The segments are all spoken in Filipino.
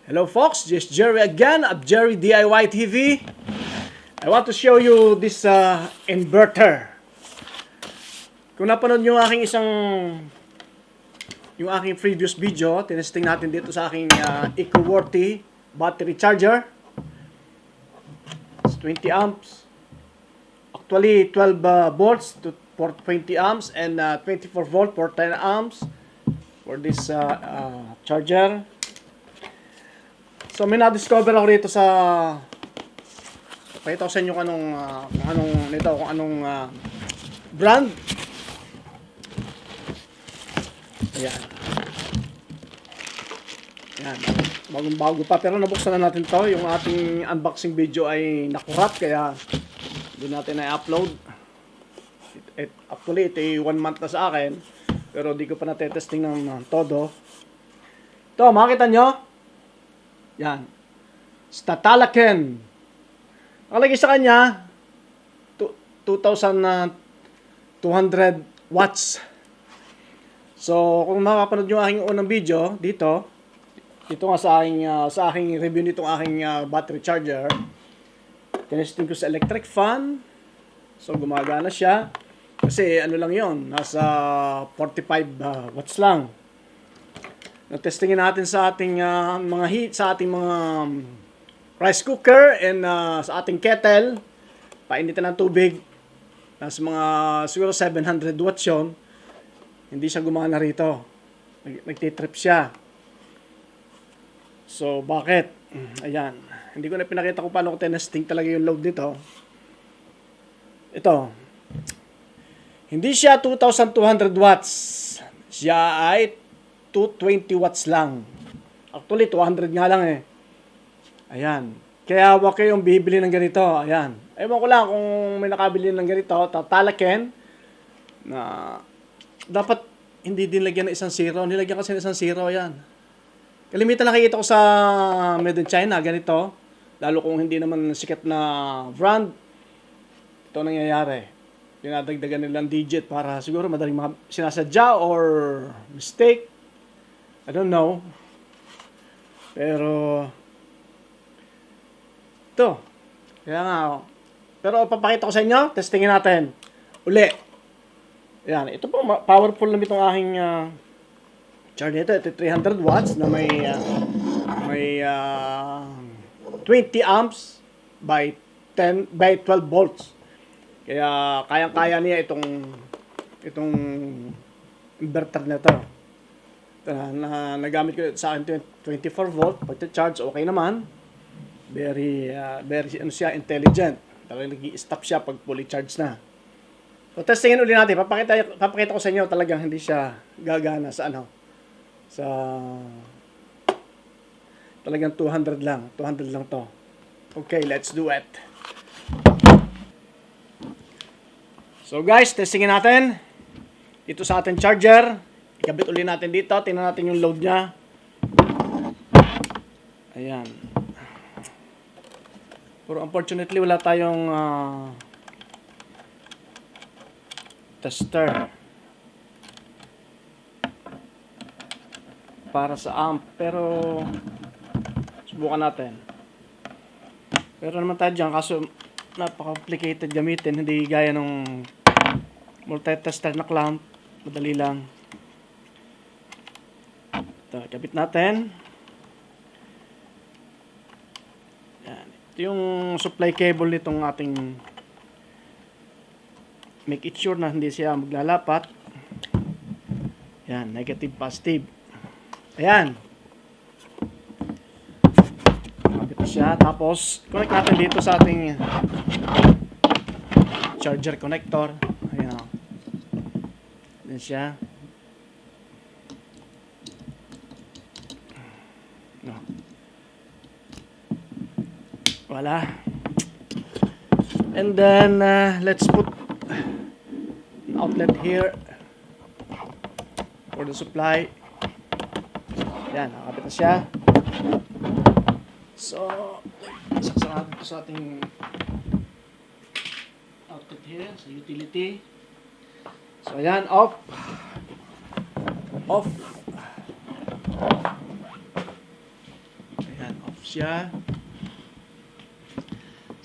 Hello folks, this is Jerry again at Jerry DIY TV. I want to show you this inverter. Kung napanood nyo yung aking previous video, tinesting natin dito sa aking eco-worthy battery charger. It's 20 amps. Actually, 12 volts for 20 amps and 24 volt for 10 amps for this charger. So may na-discover ako rito sa pakita ko sa inyo kung anong brand. Ayan. Ayan. Bagong-bago pa pero nabuksan na natin to. Yung ating unboxing video ay nakurap kaya hindi natin na-upload. Actually, ito ay 1 month na sa akin pero di ko pa natetesting ng todo. Ito, makita nyo? Yan. Statalaken. Nakalagay sa kanya 2,200 watts. So, kung makapanood yung aking unang video dito nga sa aking review nitong aking battery charger, tinesting ko sa electric fan. So, gumagana siya. Kasi ano lang yon, nasa 45 watts lang. Na-testingin natin sa ating mga heat, sa ating mga rice cooker and sa ating kettle. Painitan ng tubig. Nasa mga siguro 700 watts yun. Hindi siya gumana rito. Nagtitrip siya. So, bakit? Ayan. Hindi ko na pinakita kung paano ko tinesting talaga yung load nito. Ito. Hindi siya 2,200 watts. Siya ay 220 watts lang. Actually, 200 nga lang eh. Ayan. Kaya wag kayong bibili ng ganito. Ayan. Ewan ko lang kung may nakabili ng ganito. Tatalaken. Na dapat hindi din lagyan ng isang zero. Nilagyan kasi ng isang zero. Ayan. Kalimitan nakikita ko sa Made in China. Ganito. Lalo kung hindi naman sikat na brand. Ito nangyayari. Dinadagdagan nilang digit para siguro madaling sinasadya or mistake. I don't know. Pero ito. Kaya nga. Pero papakita ko sa inyo. Testingin natin. Uli. Ayan. Ito po. Powerful na itong aking charger nito. Ito 300 watts na may 20 amps by 12 volts. Kaya kayang-kaya niya itong inverter na ito. Na nagamit ko sa akin 24 volt pagcha-charge okay naman. Very intelligent. Talagang nag-i-stop siya pag fully charged na. So testingin ulit natin. Papakita ko sa inyo talagang hindi siya gagana sa talagang 200 lang. 200 lang to. Okay, let's do it. So guys, testingin natin. Ito sa ating charger. Ikabit ulit natin dito. Tingnan natin yung load niya. Ayan. Pero unfortunately, wala tayong tester para sa amp. Pero subukan natin. Pero naman tayo dyan. Kaso napaka-complicated gamitin. Hindi gaya ng multi-tester na clamp. Madali lang. Kabit natin. Yan. Ito yung supply cable nitong ating make it sure na hindi siya maglalapat. Yan, negative, positive. Ayan. Kabit na siya. Tapos, connect natin dito sa ating charger connector. Ayan. Ayan siya. Wala. And then let's put an outlet here for the supply. Yan, nakakapit na siya. So, saksak natin ito sa ating outlet here, sa utility. So, ayan, off. Off. siya.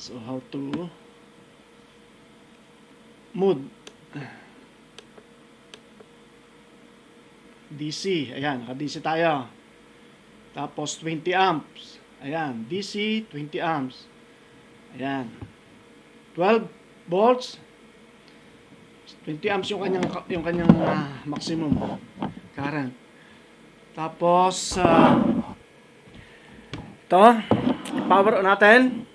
So, how to mode. DC. Ayan, naka-DC tayo. Tapos, 20 amps. Ayan, DC, 20 amps. Ayan. 12 volts. 20 amps yung kanyang maximum current. Tapos, ito, power on natin.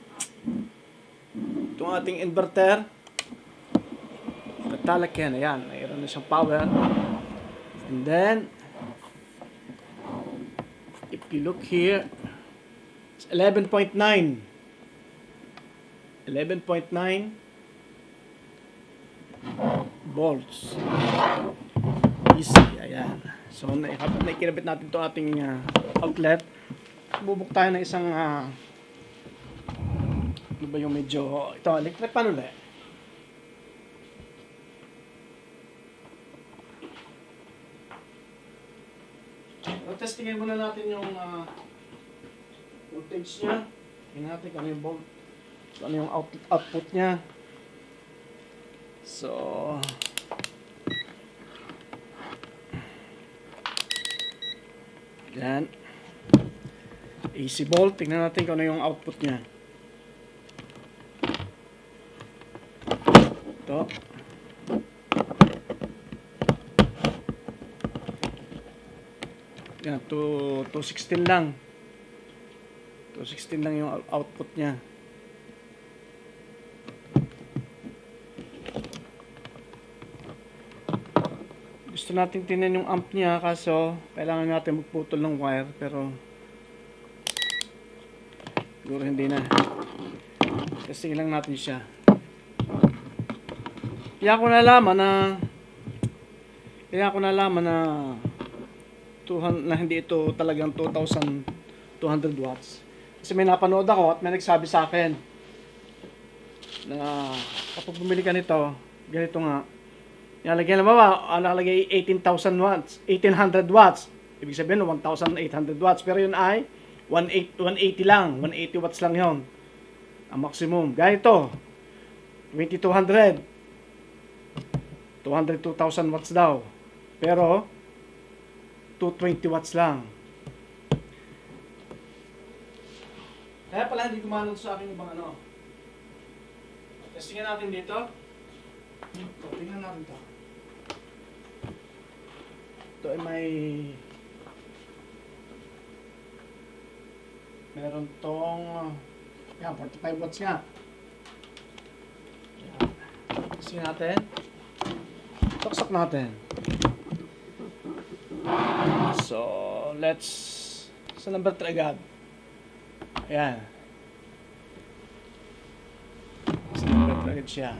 Itong ating inverter. Talak yan. Ayan. Mayroon na siyang power. And then, if you look here, it's 11.9. 11.9 volts. Easy. Ayan. So, naikinabit natin itong ating outlet. Bubuk tayo ng isang ano ba yung medyo ito, electric pan ulit. Testingin muna natin yung voltage niya. Tingnan natin kung ano yung volt, kung ano yung output niya. So, yan. AC volt. Tingnan natin kung ano yung output niya. Ito. Yan, 216 lang. 216 lang yung output niya. Gusto natin tingnan yung amp niya, kaso kailangan natin magputol ng wire, pero siguro hindi na. Testing lang natin siya. Kaya ko nalaman na hindi ito talagang 2,200 watts. Kasi may napanood ako at may nagsabi sa akin na kapag bumili ka nito, ganito nga, nakalagay na ba? Nakalagay 18,000 watts, 1,800 watts. Ibig sabihin 1,800 watts. Pero yun ay 180 lang. 180 watts lang yun. Ang maximum. Ganito, 2,200. 202,000 watts daw. Pero 220 watts lang. Kaya pala hindi kumanod sa akin ibang ano. Testingin natin dito. Tingnan natin ito. Ito ay meron tong yan, 45 watts nga. Testingin natin. Tuksak natin. So, let's sa number 3 agad. Ayan. Sa number 3 agad siya.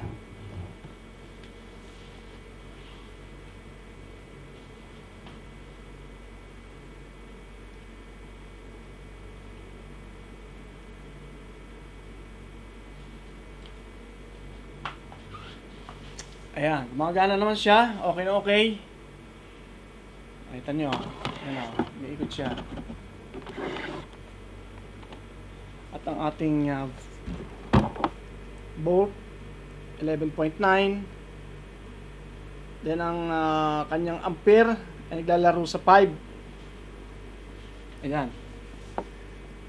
Ayan, gumagana naman siya. Okay na okay. Nakita nyo. Ayan o, may ikot siya. At ang ating volt, 11.9. Then ang kanyang ampere ay naglalaro sa 5. Ayan.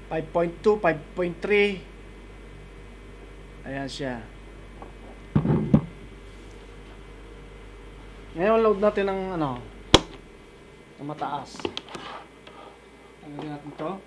5.2, 5.3. Ayan siya. Ngayon load natin ng ano, ng mataas. Tanggalin natin to.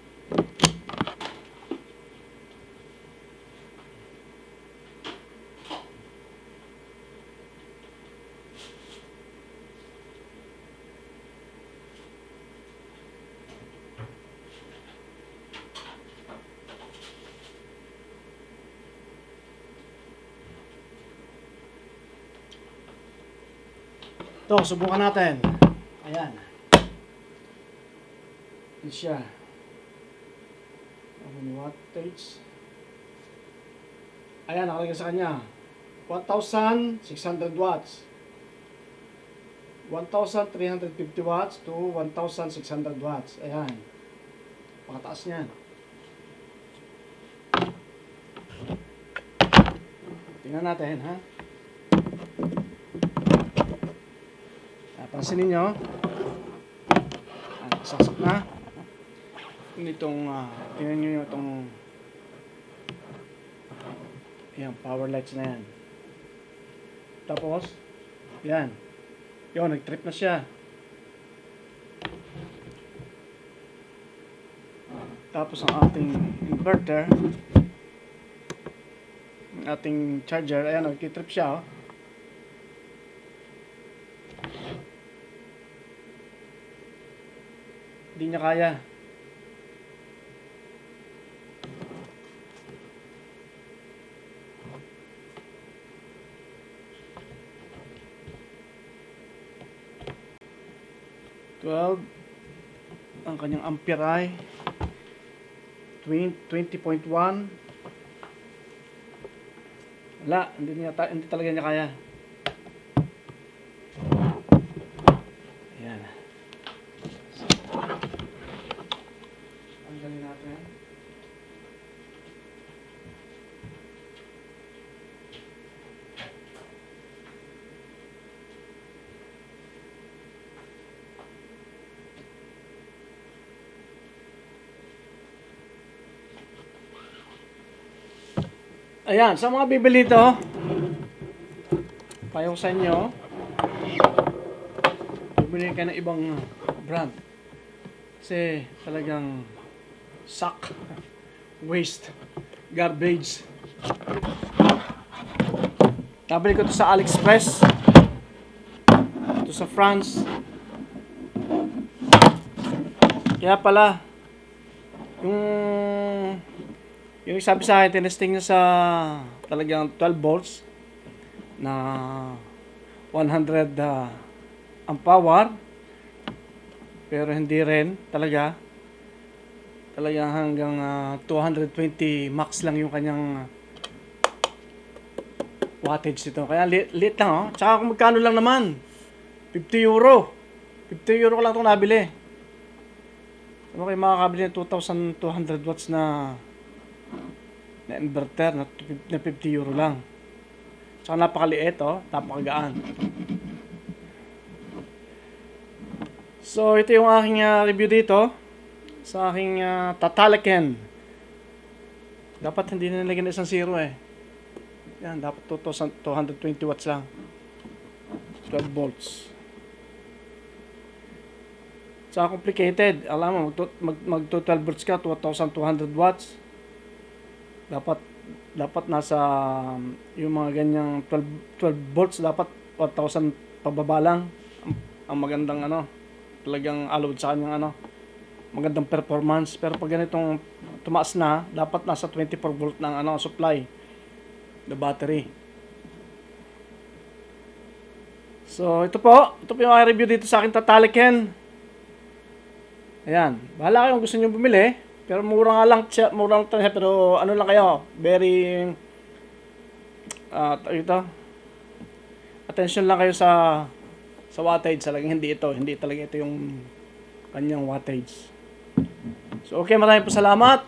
Ito, subukan natin. Ayan. Ito siya. Wattage. Ayan, nakalagay sa kanya. 1,600 watts. 1,350 watts to 1,600 watts. Ayan. Pakataas niyan. Tingnan natin, ha? Pansinin nyo. Sasok na. Tingnan nyo yung itong yan, power lights na yan. Tapos, yan. Yun, nag-trip na siya. Tapos ang ating inverter, ang ating charger, ayan, nag-trip siya, oh. Hindi niya kaya. Ang kanyang ampere ay 20.1. Wala, hindi talaga niya kaya. Ayan. Tanggalin natin. Ayan, sa mga bibili ito, payo sa inyo, bibili kayo ng ibang brand. Kasi talagang suck, waste, garbage. Nabili ko ito sa AliExpress, ito sa France. Kaya pala, yung sabi sa akin, tinesting niya sa talagang 12 volts na 100 ang power, pero hindi rin talagang hanggang 220 max lang yung kanyang wattage nito. Kaya lit lang, oh. Tsaka kung magkano lang naman, 50 euro. 50 euro ko lang itong nabili. Ano kayo makakabili ng 2,200 watts na inverter na 50 euro lang. Tsaka napakaliit, oh, napakagaan. So ito yung aking review dito sa aking Tataliken. Dapat hindi na nilagyan isang zero, eh. Yan, dapat 220 watts lang, 12 volts. Tsaka complicated. Alam mo, mag 12 volts ka, 2,200 watts. Dapat nasa yung mga ganyang 12 volts, dapat 1,000 pababa lang ang magandang talagang allowed sa kanyang magandang performance. Pero pag ganitong tumaas na, dapat nasa 24 volt ng supply the battery. So ito po yung review dito sa akin Tataliken. Ayan, bahala kayo kung gusto niyo bumili. Pero mura nga lang siya, pero ano lang kayo, very attention lang kayo sa wattage. Talagang hindi talaga ito yung kanyang wattage. So okay, maraming po salamat.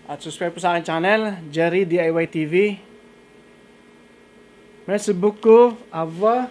At subscribe po sa akin channel, Jerry DIY TV. Merci beaucoup. Au revoir.